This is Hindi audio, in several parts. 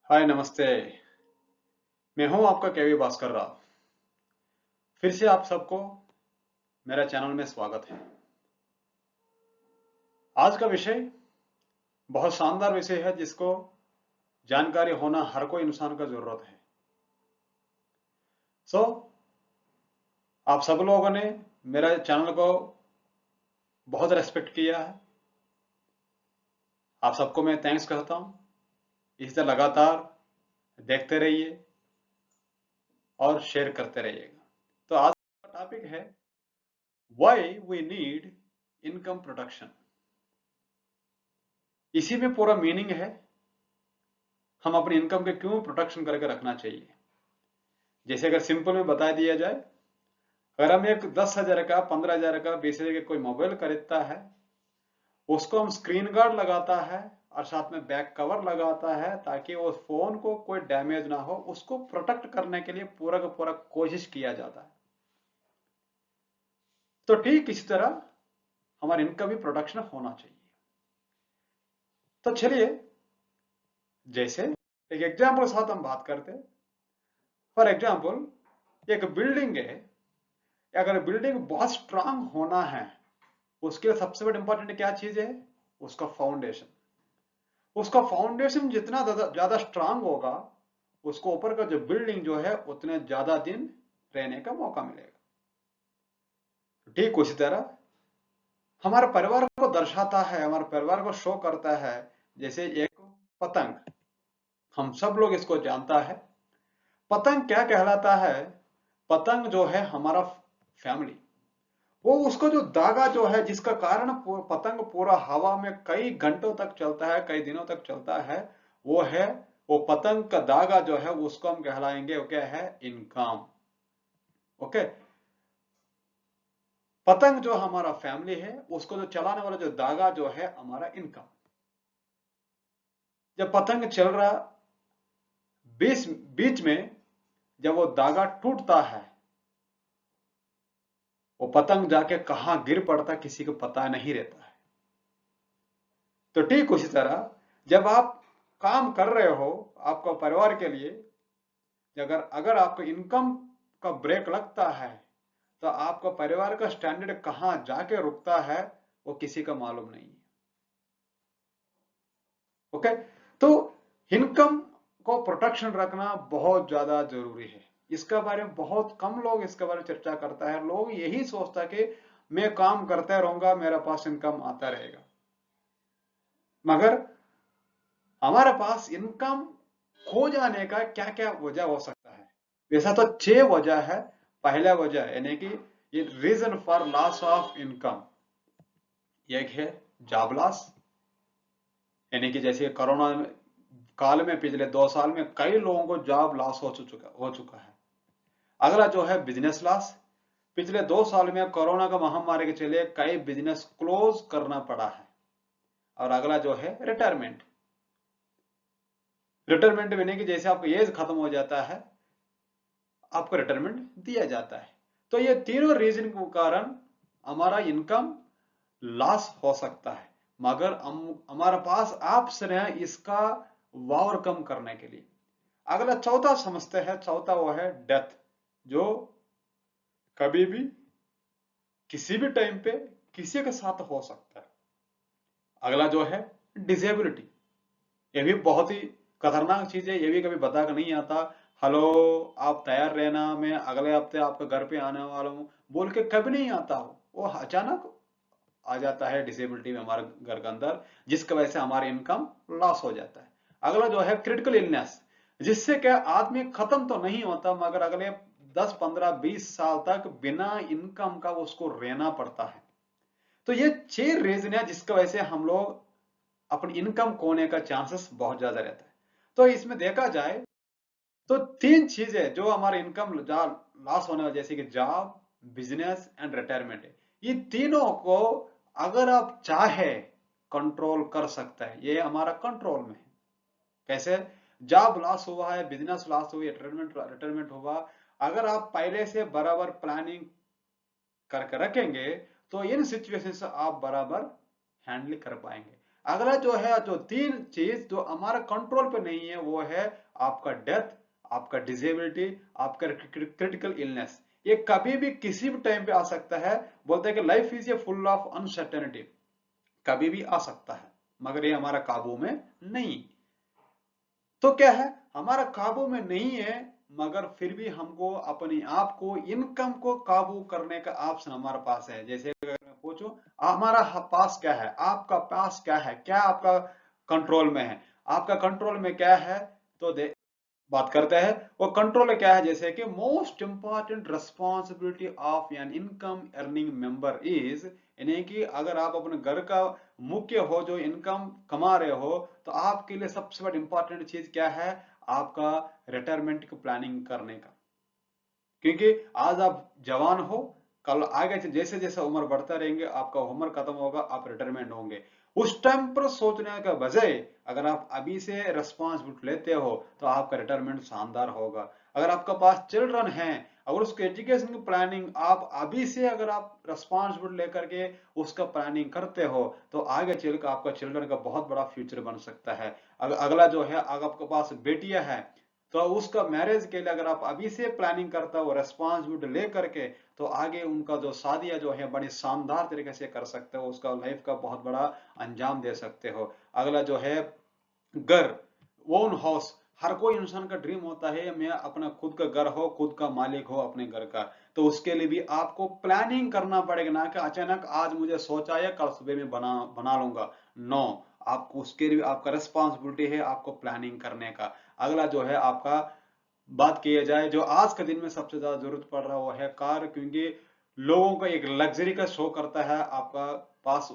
हाय नमस्ते। मैं हूं आपका केवी भास्कर राव। फिर से आप सबको मेरा चैनल में स्वागत है। आज का विषय बहुत शानदार विषय है जिसको जानकारी होना हर कोई इंसान का जरूरत है। सो आप सब लोगों ने मेरा चैनल को बहुत रेस्पेक्ट किया है। आप सबको मैं थैंक्स कहता हूं। इसी तरह लगातार देखते रहिए और शेयर करते रहिएगा। तो आज का टॉपिक है why we need income protection. इसी में पूरा मीनिंग है हम अपनी इनकम के क्यों प्रोटेक्शन करके रखना चाहिए। जैसे अगर सिंपल में बता दिया जाए, अगर हम एक 10,000 का 15,000 का 20,000 का कोई मोबाइल खरीदता है, उसको हम स्क्रीन गार्ड लगाता है और साथ में बैक कवर लगाता है ताकि उस फोन को कोई डैमेज ना हो, उसको प्रोटेक्ट करने के लिए पूरा का पूरा कोशिश किया जाता है। तो ठीक इसी तरह हमारी इनकम भी प्रोटेक्शन होना चाहिए। तो चलिए, जैसे एक एग्जाम्पल के साथ हम बात करते हैं। फॉर एग्जाम्पल, एक बिल्डिंग है। अगर बिल्डिंग बहुत स्ट्रांग होना है, उसके लिए सबसे बड़ी इंपॉर्टेंट क्या चीज है? उसका फाउंडेशन। उसका फाउंडेशन जितना ज्यादा स्ट्रांग होगा, उसको ऊपर का जो बिल्डिंग जो है उतने ज्यादा दिन रहने का मौका मिलेगा। ठीक उसी तरह हमारे परिवार को दर्शाता है, हमारे परिवार को शो करता है। जैसे एक पतंग, हम सब लोग इसको जानता है। पतंग क्या कहलाता है? पतंग जो है हमारा फैमिली। वो उसका जो धागा जो है जिसका कारण पतंग पूरा हवा में कई घंटों तक चलता है, कई दिनों तक चलता है, वो है वो पतंग का धागा जो है उसको हम कहलाएंगे, वो क्या है? इनकम। ओके। पतंग जो हमारा फैमिली है, उसको जो चलाने वाला जो धागा जो है हमारा इनकम। जब पतंग चल रहा, बीच बीच में जब वो धागा टूटता है, वो पतंग जाके कहां गिर पड़ता किसी को पता नहीं रहता है। तो ठीक उसी तरह जब आप काम कर रहे हो आपका परिवार के लिए, अगर अगर आपको इनकम का ब्रेक लगता है, तो आपका परिवार का स्टैंडर्ड कहां जाके रुकता है वो किसी का मालूम नहीं है। ओके। तो इनकम को प्रोटेक्शन रखना बहुत ज्यादा जरूरी है। इसका बारे में बहुत कम लोग इसके बारे में चर्चा करता है। लोग यही सोचता है कि मैं काम करता रहूंगा, मेरे पास इनकम आता रहेगा। मगर हमारे पास इनकम खो जाने का क्या क्या वजह हो सकता है? वैसा तो 6 वजह है। पहला वजह यानी कि ये reason for loss of income, एक है जॉब लॉस। यानी कि जैसे कोरोना काल में पिछले 2 साल में कई लोगों को जॉब लॉस हो चुका है। अगला जो है बिजनेस लॉस। पिछले 2 साल में कोरोना का महामारी के चले कई बिजनेस क्लोज करना पड़ा है। और अगला जो है रिटायरमेंट। रिटायरमेंट यानी कि जैसे आपका एज खत्म हो जाता है, आपको रिटायरमेंट दिया जाता है। तो ये तीनों रीजन के कारण हमारा इनकम लॉस हो सकता है। मगर हमारे पास ऑप्शन है इसका ओवरकम करने के लिए। अगला चौथा समझते हैं। चौथा वो है डेथ, जो कभी भी किसी भी टाइम पे किसी के साथ हो सकता है। अगला जो है डिसेबिलिटी। ये भी बहुत ही खतरनाक चीज है, ये भी कभी बता कर नहीं आता। हेलो, आप तैयार रहना, मैं अगले हफ्ते आपके घर पे आने वाला हूँ बोल के कभी नहीं आता हो। वो अचानक आ जाता है डिसेबिलिटी में हमारे घर के अंदर, जिसकी वजह से हमारा इनकम लॉस हो जाता है। अगला जो है क्रिटिकल इलनेस, जिससे क्या आदमी खत्म तो नहीं होता मगर अगले 10, 15, 20 साल तक बिना इनकम का उसको रहना पड़ता है। तो ये 6 रीजन है जिसकी वजह से हम लोग अपनी इनकम खोने का चांसेस बहुत ज्यादा रहता है। तो इसमें देखा जाए तो 3 चीजें जो हमारे इनकम लॉस होने वाली, जैसे कि जॉब, बिजनेस एंड रिटायरमेंट है। ये तीनों को अगर आप चाहे कंट्रोल कर सकते हैं, ये हमारा कंट्रोल में है। कैसे? जॉब लॉस हुआ है, बिजनेस लॉस हुई, रिटायरमेंट रिटायरमेंट हुआ, अगर आप पहले से बराबर प्लानिंग करके रखेंगे तो इन सिचुएशन से आप बराबर हैंडल कर पाएंगे। अगला जो है, जो तीन चीज जो हमारा कंट्रोल पे नहीं है, वो है आपका डेथ, आपका डिसेबिलिटी, आपका क्रिटिकल इलनेस। ये कभी भी किसी भी टाइम पे आ सकता है। बोलते हैं कि life is a full of uncertainty, कभी भी आ सकता है, मगर ये हमारा काबू में नहीं। तो क्या है, हमारा काबू में नहीं है, मगर फिर भी हमको अपने आप को, इनकम को काबू करने का ऑप्शन हमारे पास है। जैसे अगर मैं पूछूं हमारा पास क्या है, आपका पास क्या है, क्या आपका कंट्रोल में है, आपका कंट्रोल में क्या है, तो बात करते हैं। वो कंट्रोल क्या है, जैसे कि most important responsibility of an income earning member is, यानी कि अगर आप अपने घर का मुख्य हो, जो इनकम कमा रहे हो, तो आपके लिए सबसे बड़ी इंपॉर्टेंट चीज क्या है, आपका रिटायरमेंट की प्लानिंग करने का। क्योंकि आज आप जवान हो, कल आगे जैसे जैसे उम्र बढ़ता रहेंगे, आपका उम्र खत्म होगा, आप रिटायरमेंट होंगे। उस टाइम पर सोचने का बजाय अगर आप अभी से रेस्पॉन्सिबिलिटी लेते हो, तो आपका रिटायरमेंट शानदार होगा। अगर आपका पास चिल्ड्रन हैं, अगर उसके एजुकेशन की प्लानिंग आप अभी से अगर आप रेस्पॉन्सिबिलिटी लेकर के उसका प्लानिंग करते हो, तो आगे चलकर आपका चिल्ड्रन का बहुत बड़ा फ्यूचर बन सकता है। अगला जो है, अगर आपके पास बेटियां हैं, तो उसका मैरिज के लिए अगर आप अभी से प्लानिंग करता हो रेस्पॉन्सिबिलिटी ले करके, तो आगे उनका जो शादियां जो है बड़ी शानदार तरीके से कर सकते हो, उसका लाइफ का बहुत बड़ा अंजाम दे सकते हो। अगला जो है घर, ओन हाउस। हर कोई इंसान का ड्रीम होता है मैं अपना खुद का घर हो, खुद का मालिक हो अपने घर का। तो उसके लिए भी आपको प्लानिंग करना पड़ेगा, ना कि अचानक आज मुझे सोचा है कल सुबह में बना बना लूंगा। नो, आपको उसके लिए आपका रिस्पॉन्सिबिलिटी है आपको प्लानिंग करने का। अगला जो है आपका, बात किया जाए जो आज के दिन में सबसे ज्यादा जरूरत पड़ रहा है, वो है कार। क्योंकि लोगों को एक लग्जरी का शौक करता है आपका पास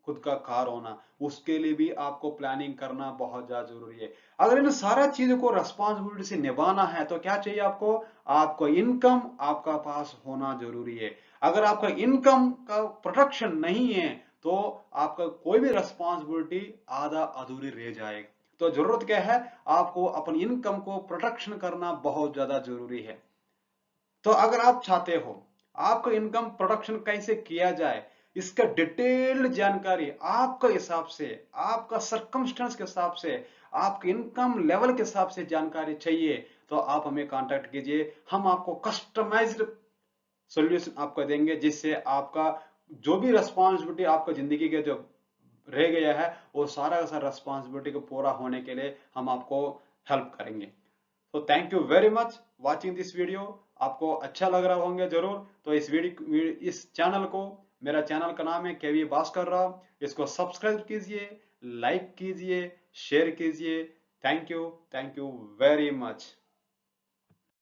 खुद का कार होना, उसके लिए भी आपको प्लानिंग करना बहुत ज्यादा जरूरी है। अगर इन सारा चीजों को रेस्पॉन्सिबिलिटी से निभाना है, तो क्या चाहिए आपको, आपको इनकम आपका पास होना जरूरी है। अगर आपका इनकम का प्रोडक्शन नहीं है, तो आपका कोई भी रेस्पॉन्सिबिलिटी आधा अधूरी रह जाएगी। तो जरूरत क्या है, आपको अपनी इनकम को प्रोटेक्शन करना बहुत ज्यादा जरूरी है। तो अगर आप चाहते हो आपका इनकम प्रोडक्शन कैसे किया जाए, इसका डिटेल्ड जानकारी आपके हिसाब से, आपका सर्कमस्टेंस के हिसाब से, आपके इनकम लेवल के हिसाब से जानकारी चाहिए, तो आप हमें कांटेक्ट कीजिए। हम आपको कस्टमाइज्ड सोल्यूशन आपको देंगे, जिससे आपका जो भी रेस्पॉन्सिबिलिटी आपका जिंदगी के जो रह गया है, वो सारा का सारा रेस्पॉन्सिबिलिटी को पूरा होने के लिए हम आपको हेल्प करेंगे। तो thank you very much watching this video. आपको अच्छा लग रहा होंगे जरूर। तो इस चैनल को, मेरा चैनल का नाम है केवी भास्कर राव, इसको सब्सक्राइब कीजिए, लाइक कीजिए, शेयर कीजिए। Thank you very much.